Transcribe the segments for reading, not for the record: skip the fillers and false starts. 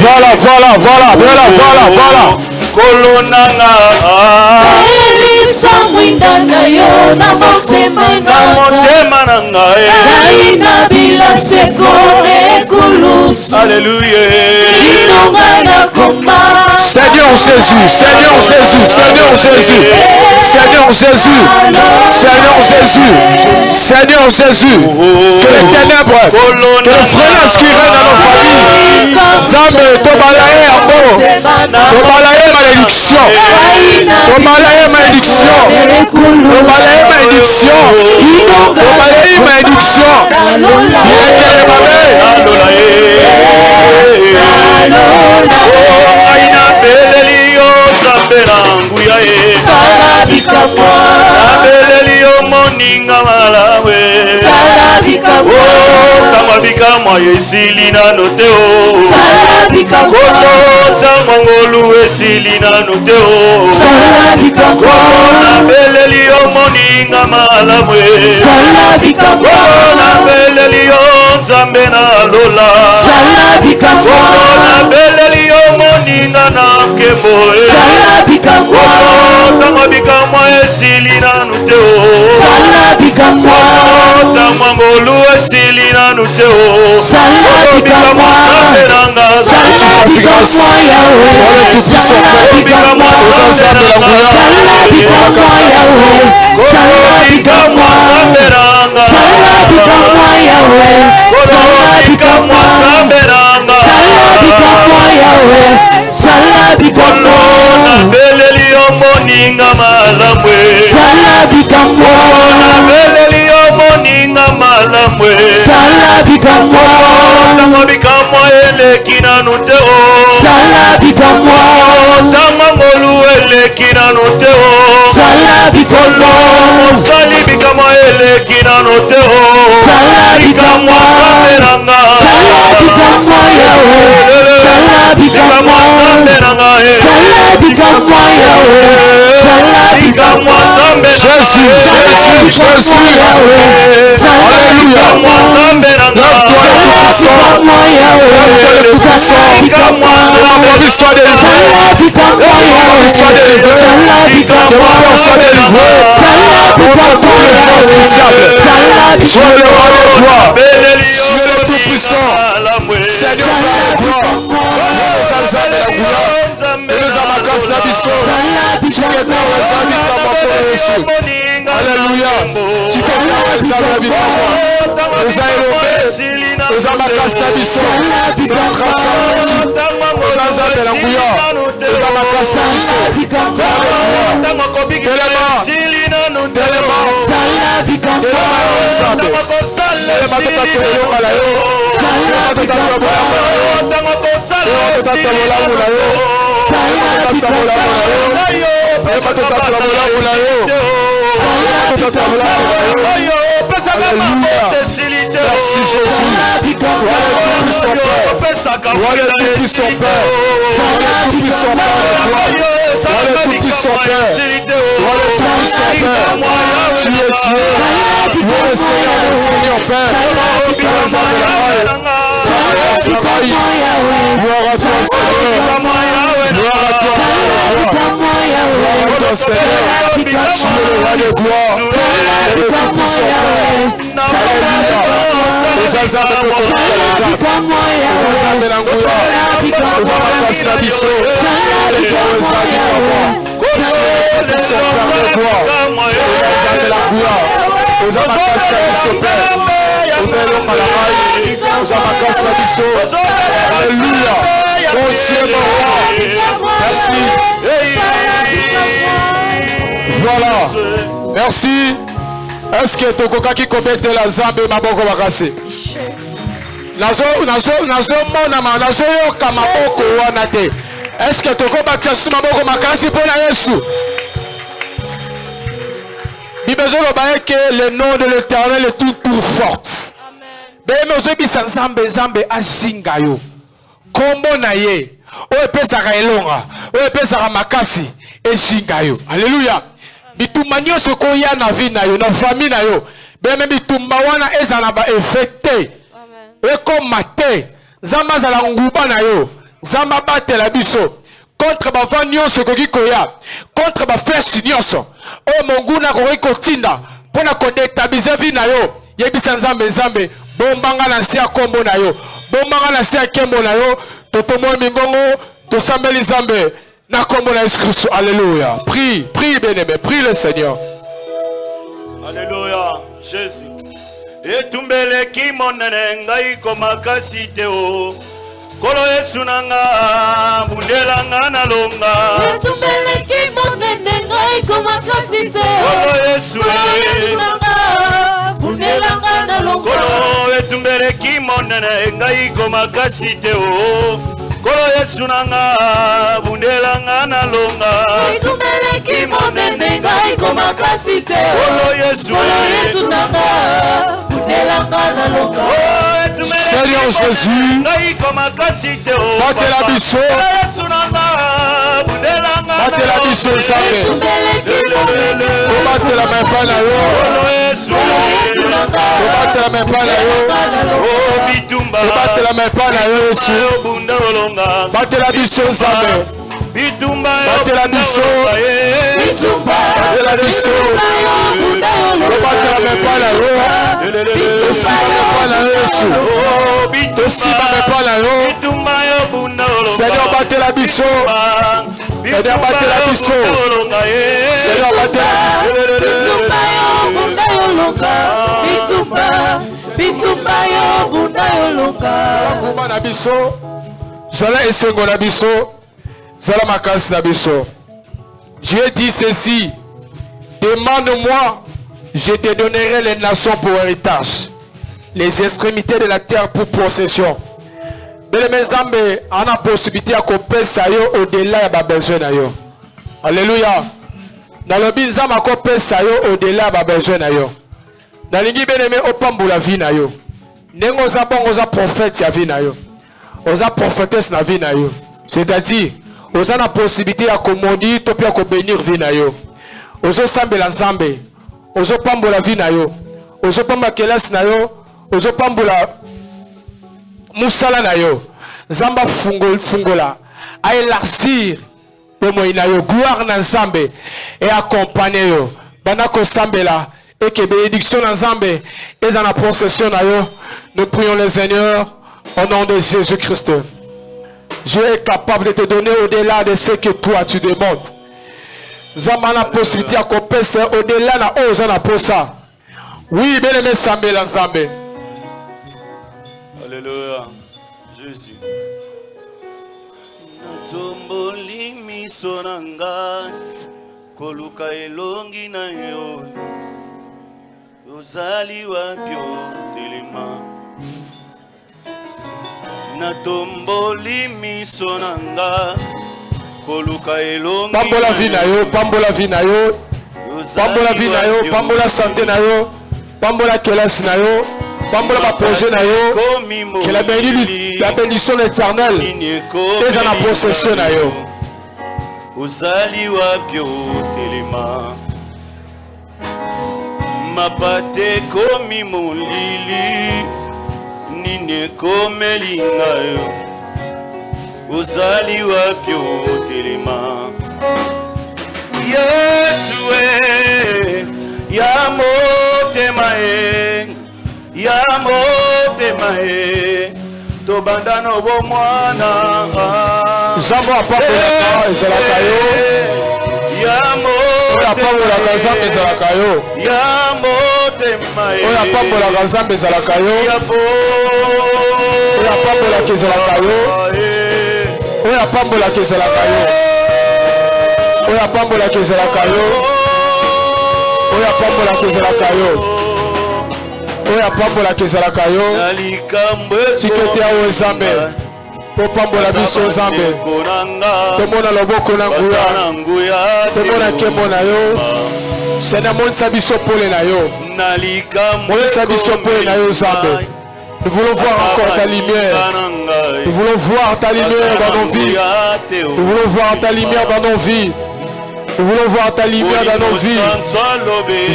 Voilà. Kolonanga Elisa mwindana yo na motema nanga Aina bila seko ekulusu Alléluia Inongana koma Seigneur Jésus, Seigneur Jésus, Seigneur Jésus, Seigneur Jésus, Seigneur Jésus, Seigneur Jésus, que les ténèbres, que le freinage qui règne dans nos familles, Zambe, Tobalaye Ambo, Tobalaye malédiction, Tobalaye malédiction, Tobalaye malédiction, Tobalaye malédiction, Belelio zamberangu ya Belelio moninga malawe Tamabika mwa yesili na noteo Koto tamangolu esili na noteo Koto Belelio moninga malawe Koto Belelio zambe na lola Koto Belelio moninga na kembo Tamabika mwa esili na noteo Tamangolu esili na noteo Belelio moninga malamwe Belelio moninga malamwe Tamabika eleki na nuteo Tamangolu eleki na nuteo Salibika eleki na nuteo Salibika sameranga Alléluia. Tu fais bien les arabes. Nous allons nous allons merci Jésus. Voilà le tout-puissant Père. Voilà le tout-puissant Père. Voilà le tout-puissant Père. Voilà le tout-puissant Père. Tu es Dieu. Voilà le Seigneur, le Seigneur Père. Gloire à toi Seigneur. Gloire à toi. Gloire à toi Seigneur. Tu es le roi de gloire. Le tout-puissant Père. Alléluia. Voilà. Merci. Est-ce que tu as qui commet la zambe maboko bakase? Nazo yoka maboko wana te. Est-ce que tu as battu maboko makasi pour la Yesu? Bible que le nom de l'Éternel est tout fort. Mais nous sommes nzambe azinga yo. Kombo na ye. O epesaka elonga. O epesaka makasi ezinga yo. Alléluia. Bitumba nyonso koya na vie na yo, na famille na yo. Beme bitumba wana ezala ba effecté. Ekoma te. Zamba zala nguba na yo. Zamba bate la biso. Contre ba van nyonso koki koya. Contre ba flèche nyonso. O monguna koki kotinda. Pona ko déstabiliser vie na yo. Yebisa nzambe nzambe. Bombanga na sia kombo na yo. Bombanga na sia kembo na yo. Totomo mingongo. Tosambeli nzambe. Na kombo na Jésus Christ. Alléluia. Prie, prie bien-aimé. Prie le Seigneur. Alléluia. Jésus. Etumbele kimonene ngai komakasi te o. Kolo Yesu nanga bundelanga na longa. Etumbele kimonene ngai komakasi te o. Kolo Yesu nanga bundelanga na longa. Kolo etumbele kimonene ngai komakasi te o. Kolo Yesu nanga bundelanga na longa. Etumbele kimonene ngai komakasi te o. Kolo Yesu nanga bundelanga na longa. Seigneur Jésus, battez la biso, battez la biso, Seigneur. Battez la main pas là, battez la main pas là, battez la main pas là, battez la biso, Seigneur. Battez la biso, battez la biso, battez la main pas là, Seigneur, battez la biso. Seigneur, battez la biso. Seigneur, battez la biso. Zola esengo na biso. Zola makasi na biso. Dieu dit ceci. Demande-moi, je te donnerai les nations pour héritage, les extrémités de la terre pour possession. Mais mes amis, on a possibilité à couper ça au-delà de besoin na yo. Alléluia. Dans le bizam à couper ça au-delà de besoin na yo. Dans l'ingi bien aimé au pambo la vie na yo. Nengo za bon oza prophète ya vie na yo. Oza prophétesse na vie na yo. C'est-à-dire, oza na possibilité à commander to pia ko bénir vie na yo. Ozo sambe la zambe. Ozo pambo la vie na yo. Ozo pamba kelas na yo. Ozo pambo la musala na yo. Zamba fungola. A élargir le moyen yo. Gloire na zambe. Et accompagner yo. Bana ko sambe la. Et que bénédiction na zambe. Et dans la possession na yo. Nous prions le Seigneur. Au nom de Jésus-Christ. Dieu est capable de te donner au-delà de ce que toi tu demandes. Zamba na possibilité à couper ça au-delà na oza na posa. Oui, bien aimé sambe la zambe. Alléluia. Jésus. Natomboli miso na ngai koluka elongi na yo. Ozali wapi otelema. Natomboli miso na ngai koluka elongi. Pambola vie na yo, pambola vie na yo. Pambola vie na yo, pambola santé na yo. Pambola kelas na yo. Pambola ma projet na yo. Que la bénédiction éternelle est en la possession na yo. Ozali wapi otelema. Mapate komi molili. Nini komeli ngayo. Ozali wapi otelema. Yesu ya motema ya motema tobanda no bomwana Zambo apapolaka ezalaka yo. ya apapolaka Nzambe ezalaka yo. ya motema oyo apapolaka Nzambe ezalaka yo. oyo apapolaka ezalaka yo. oyo apapolaka ezalaka yo. oyo apapolaka ezalaka yo. oyo apapolaka ezalaka yo. oyo apapolaka ezalaka yo. sikete awo Nzambe popambola biso Nzambe. tomona loboko na nguya. tomona nkembo na yo. Seigneur, monisa biso pole na yo. Monisa biso pole na yo Nzambe. Nous voulons voir encore ta lumière. Nous voulons voir ta lumière dans nos vies. Nous voulons voir ta lumière dans nos vies. Nous voulons voir ta lumière dans nos vies.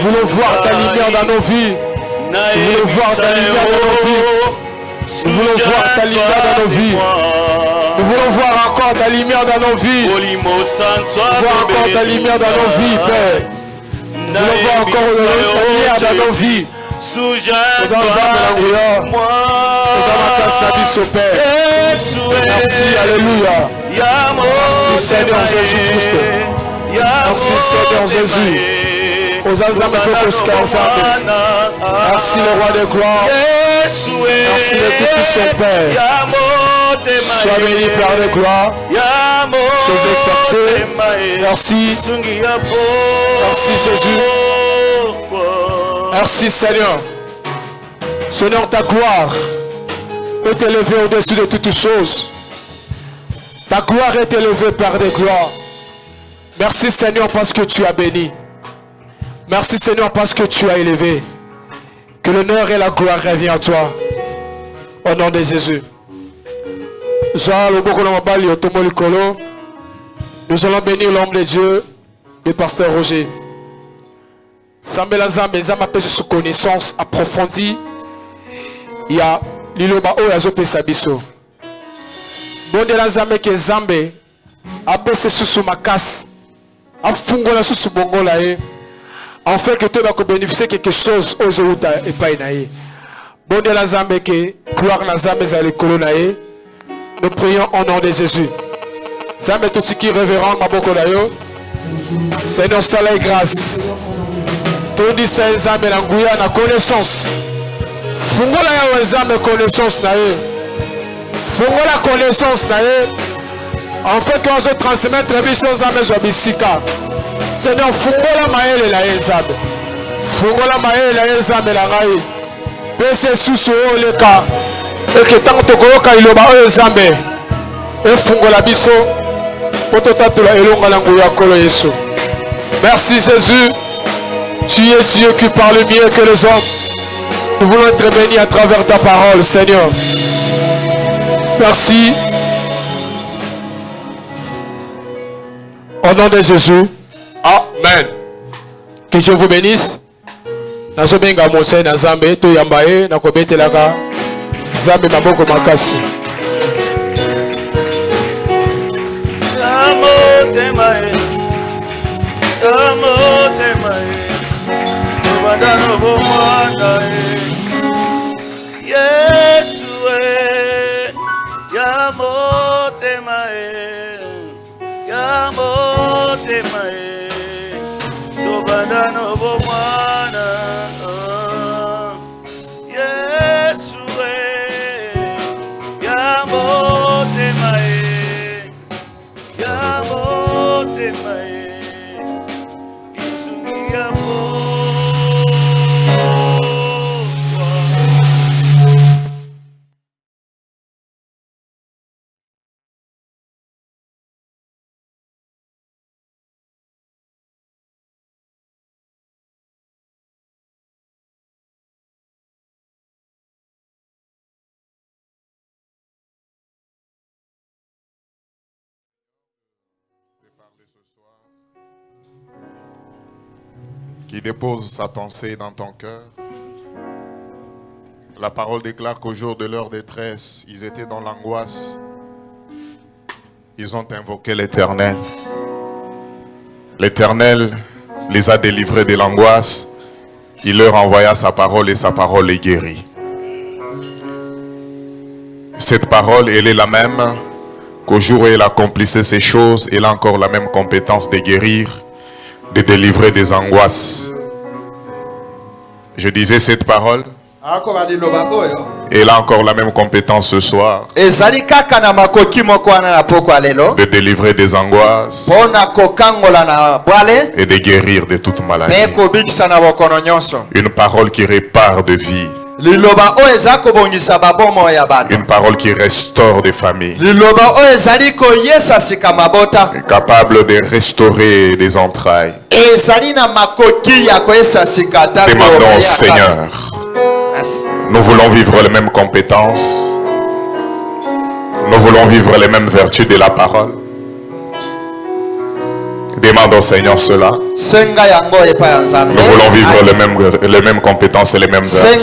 Nous voulons voir ta lumière dans nos vies. Nous voulons voir ta lumière dans nos vies. Nous voulons voir ta lumière dans nos vies. Nous voulons voir encore ta lumière dans nos vies. Voir encore ta lumière dans nos vies, Père. Nous voulons voir encore ta lumière dans nos vies. Merci, alléluia. Merci Seigneur Jésus-Christ. Merci Seigneur Jésus. Merci le roi de gloire. Merci le Tout-Puissant Père. Sois béni Père de gloire. Sois exalté. Merci. Merci Jésus. Merci Seigneur. Seigneur, ta gloire est élevée au-dessus de toutes choses. Ta gloire est élevée, Père de gloire. Merci Seigneur parce que tu as béni. Merci Seigneur parce que tu as élevé. Que l'honneur et la gloire reviennent à toi. Au nom de Jésus. Nous allons bénir l'homme de Dieu, le pasteur Roger. Sambela Zambe, Zama pèse sous connaissance approfondie. Il y a Liloba Oyazo Pesabiso. Bonde la Zambe ke Zambe, a pèse sous makas, a fungola sous bongola e. En fait que tu vas bénéficier quelque chose aux Zouta et pas inaïe. Bonde la Zambe ke, gloire la Zambe zali kolonae. Nous prions au nom de Jésus. Zambe tout ce qui est révérend, Maboko Dayo. Seigneur, soleil grâce. Tout dit c'est Zambe l'angouya na connaissance. Fungola ya Zambe connaissance na ye. Fungola connaissance na ye. En fait, quand je transmettre la vie sur Zambe Jobisika. Seigneur, fungola maele la ye Zambe. Fungola maele la ye Zambe la rai. Pese susu o leka. Et que tant que tu as iloba oyo Zambe. Et fungola biso. Pototatula elonga l'angouya kolo Yesu. Merci Jésus. Tu es Dieu qui parle mieux que les hommes. Nous voulons être bénis à travers ta parole, Seigneur. Merci. Au nom de Jésus. Amen. Que Dieu vous bénisse. Nazobenga Mose na Zambe to yambaye na kobetelaka Zambe maboko makasi. Qui dépose sa pensée dans ton cœur. La parole déclare qu'au jour de leur détresse, ils étaient dans l'angoisse. Ils ont invoqué l'Éternel. L'Éternel les a délivrés de l'angoisse. Il leur envoya sa parole et sa parole les guérit. Cette parole, elle est la même qu'au jour où elle accomplissait ces choses, elle a encore la même compétence de guérir, de délivrer des angoisses. Je disais cette parole. Elle a encore la même compétence ce soir. De délivrer des angoisses. Et de guérir de toute maladie. Une parole qui répare de vie. Une parole qui restaure des familles. Capable de restaurer des entrailles. Demandons au Seigneur. Nous voulons vivre les mêmes compétences. Nous voulons vivre les mêmes vertus de la parole. De Demande au Seigneur cela. Nous voulons vivre les mêmes compétences et les mêmes grâces.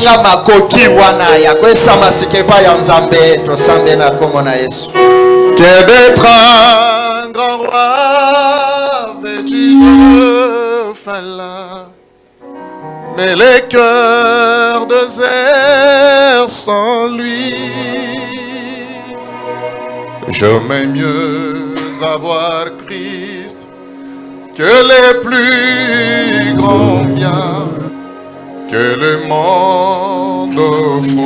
Que d'être un grand roi vêtu de fin lin, mais les cœurs déserts sans lui. J'aimerais mieux avoir Christ que les plus grands biens que le monde offre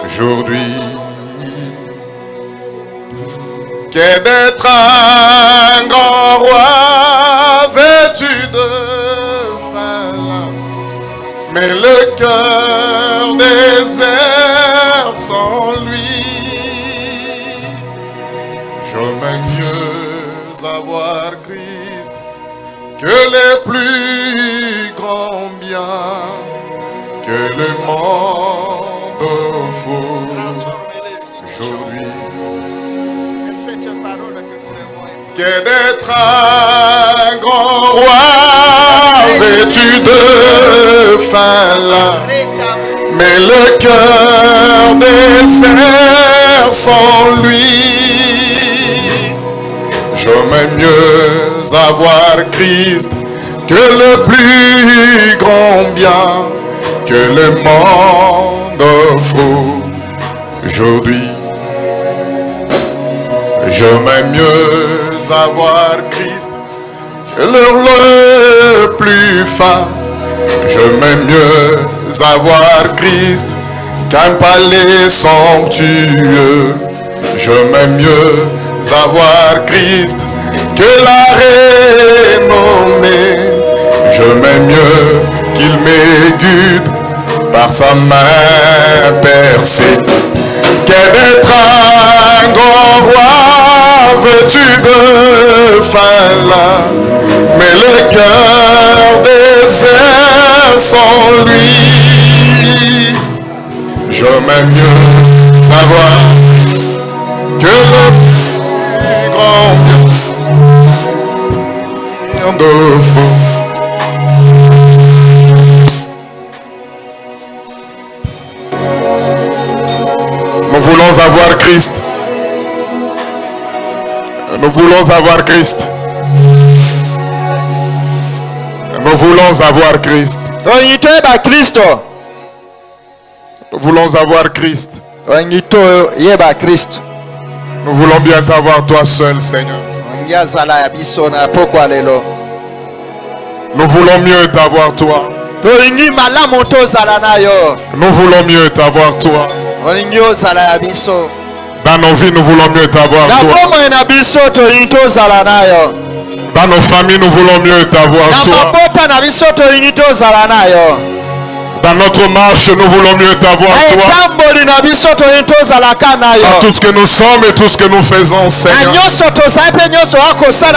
aujourd'hui. Que d'être un grand roi vêtu de fin lin, mais le cœur désert sans lui. J'aimerais mieux avoir Christ que les plus grands biens que le monde offre aujourd'hui. Que d'être un grand roi vêtu de fin lin, mais le cœur désert sans lui. J'aimerais mieux avoir Christ que le plus grand bien que le monde offre aujourd'hui. J'aimerais mieux avoir Christ que le plus fin. J'aimerais mieux avoir Christ qu'un palais somptueux. J'aimerais mieux avoir Christ que la renommée. J'aimerais mieux qu'il m'aigude par sa main percée que d'être un grand roi vêtu de fin lin, mais le cœur désert sans lui. J'aimerais mieux savoir que le plus grand bien d'offre. Nous voulons avoir Christ. Nous voulons avoir Christ. Nous voulons avoir Christ. Nous voulons avoir Christ. Nous voulons bien t'avoir toi seul, Seigneur. Nous voulons mieux t'avoir toi. Nous voulons mieux t'avoir toi. Dans nos vies, nous voulons mieux t'avoir toi. Dans nos familles, nous voulons mieux t'avoir toi. Dans notre marche, nous voulons mieux t'avoir toi. Dans tout ce que nous sommes et tout ce que nous faisons, Seigneur.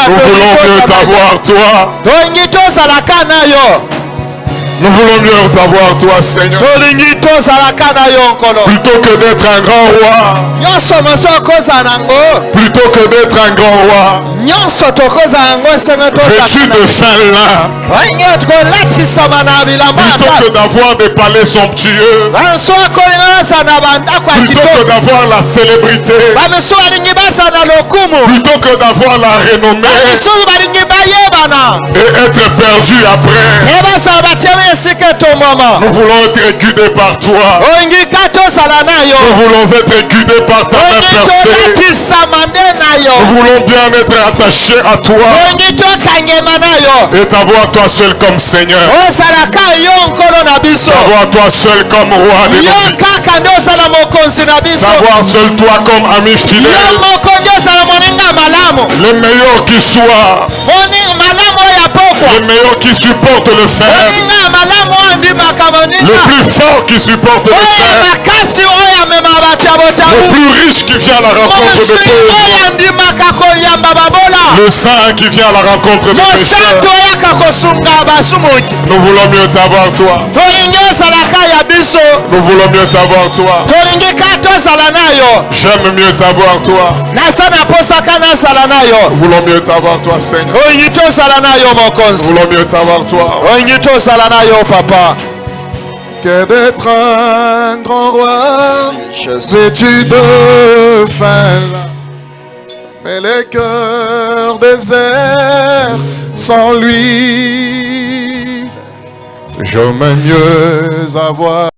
Nous voulons mieux t'avoir toi. Nous voulons mieux t'avoir toi, Seigneur. Plutôt que d'être un grand roi. Plutôt que d'être un grand roi. Vêtu de fin lin. Plutôt que d'avoir des palais somptueux. Plutôt que d'avoir la célébrité. Plutôt que d'avoir la renommée. Et être perdu après. Nous voulons être guidés par toi. Nous voulons être guidés par ta main percée. Nous voulons bien être attachés à toi et t'avoir toi seul comme Seigneur. T'avoir toi seul comme roi de nos vies. T'avoir seul toi comme ami fidèle. Le meilleur qui soit. Le meilleur qui supporte le fer. Le plus fort qui supporte le fer. Le plus riche qui vient à la rencontre de pauvres. Le saint qui vient à la rencontre de pécheurs. Nous voulons mieux t'avoir toi. Nous voulons mieux t'avoir toi. J'aime mieux t'avoir toi. Nous voulons mieux t'avoir toi, Seigneur. Nous voulons mieux t'avoir toi. Que d'être un grand roi, sais-tu de fin là. Mais les cœurs déserts sans lui, j'aimerais mieux avoir.